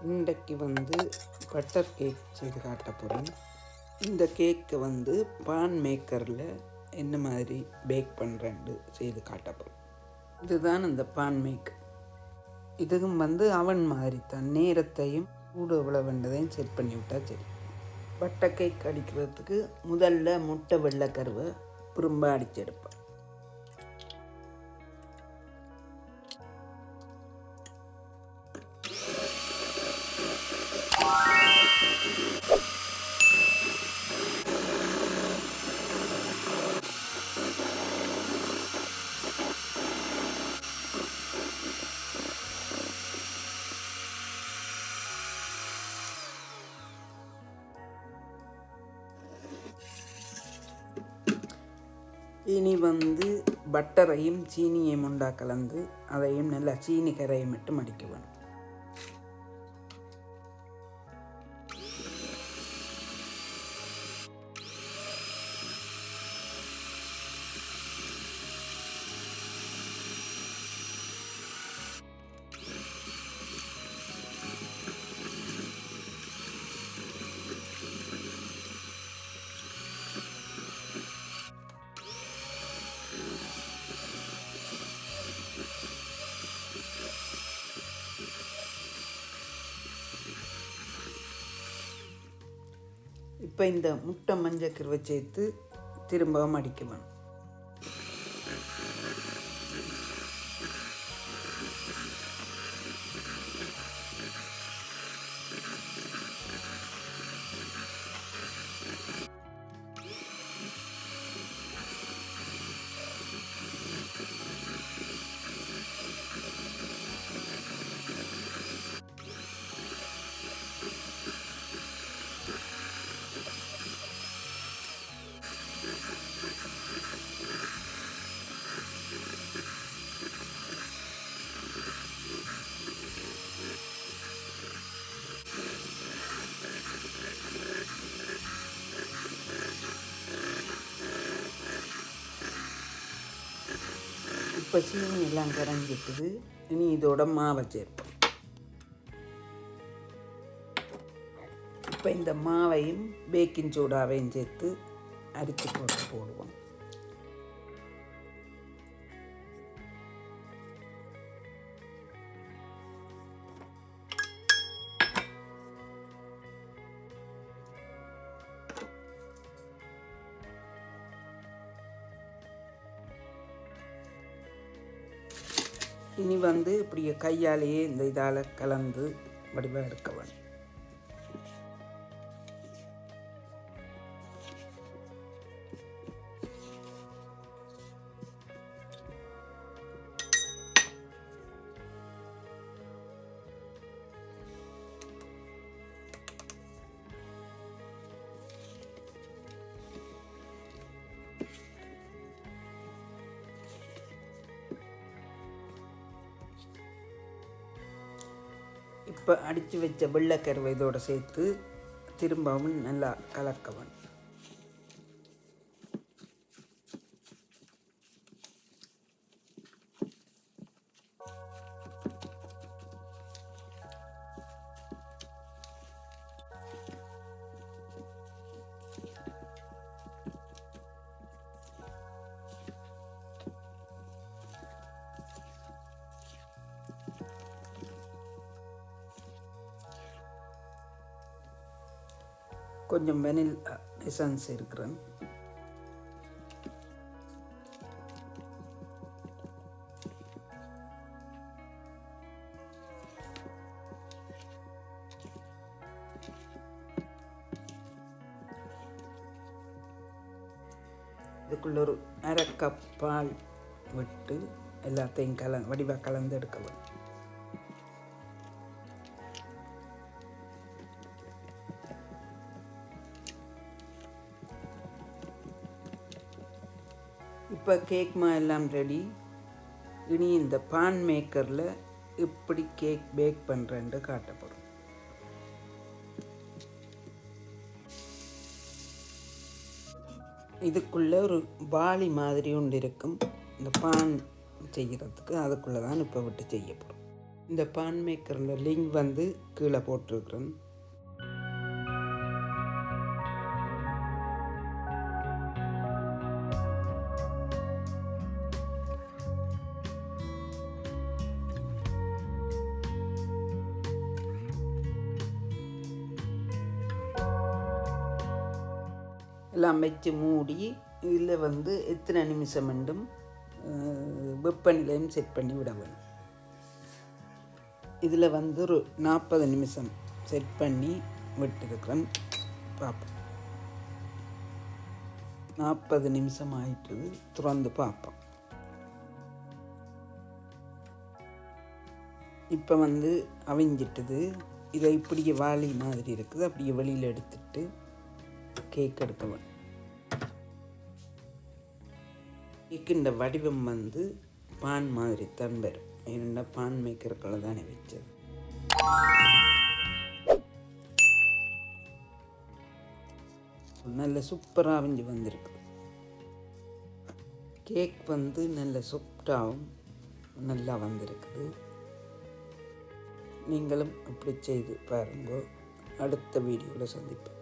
இன்றைக்கு butter cake செய்து காட்ட போகிறேன். இந்த கேக்கை பான் மேக்கரில் என்ன மாதிரி பேக் பண்ணுறேன்னு செய்து காட்ட போகிறேன். இதுதான் இந்த பான் மேக். இதுவும் அவன் மாதிரி தான், நேரத்தையும் கூட எவ்வளோ வேண்டதையும் செட் பண்ணி விட்டால் சரி. பட்டர் கேக் அடிக்கிறதுக்கு முதல்ல முட்டை வெள்ளைக்கருவை திரும்ப அடித்து எடுப்பேன். இனி பட்டரையும் சீனியையும் உண்டா கலந்து அதையும் நல்லா சீனி கரையை மட்டும் அடிக்க வேணும். இப்போ இந்த முட்டை மஞ்சக்கருவை சேர்த்து திரும்பவும் அடிக்க வேணும். இப்போ சீனி எல்லாம் கரைஞ்சிட்டுது. இனி இதோட மாவை சேர்ப்போம். இப்போ இந்த மாவையும் பேக்கிங் சோடாவையும் சேர்த்து அரிச்சு போடுவோம். இனி இப்படியே கையாலேயே இந்த இதால் கலந்து வடிவாக எடுக்க வேணும். இப்போ அடித்து வச்ச வெள்ளைக்கருவை இதோடு சேர்த்து திரும்பவும் நல்லா கலக்க வேணும். கொஞ்சம் வெனிலா எசன்ஸ் இருக்கிறேன். இதுக்குள்ள ஒரு அரை கப் பால் விட்டு எல்லாத்தையும் வடிவாக கலந்து எடுக்க வேண்டும். இப்போ கேக் எல்லாம் ரெடி. இனி இந்த பான் மேக்கரில் எப்படி கேக் பேக் பண்ணுறேன்னு காட்டப்படும். இதுக்குள்ளே ஒரு வாளி மாதிரி ஒன்று இருக்கும். இந்த பான் செய்கிறதுக்கு அதுக்குள்ளே தான் இப்போ விட்டு செய்ய போகிறோம். இந்த பான் மேக்கரில் லிங்க் வந்து கீழே போட்டிருக்கிறேன். எல்லாம் வச்சு மூடி இதில் வந்து எத்தனை நிமிஷம் வேண்டும் வெப்பநிலையும் செட் பண்ணி விட வேணும். இதில் வந்து ஒரு 40 நிமிஷம் செட் பண்ணி விட்டுருக்கிறேன். பார்ப்போம். 40 நிமிஷம் ஆயிட்டு திறந்து பார்ப்போம். இப்போ வந்து அவிஞ்சிட்டுது. இதை இப்படியே வாளி மாதிரி இருக்குது. அப்படியே வெளியில் எடுத்துட்டு கேக் எடுக்கவேன். கேக்குன்ற வடிவம் வந்து பான் மாதிரி தான் வரும். ஏன்னா பான் மேக்கருக்குள்ள தானே வச்சது. நல்ல சூப்பராக அவிஞ்சு வந்திருக்கு. கேக் வந்து நல்ல சாஃப்டாகவும் நல்லா வந்திருக்குது. நீங்களும் அப்படி செய்து பாருங்க. அடுத்த வீடியோவில் சந்திப்பேன்.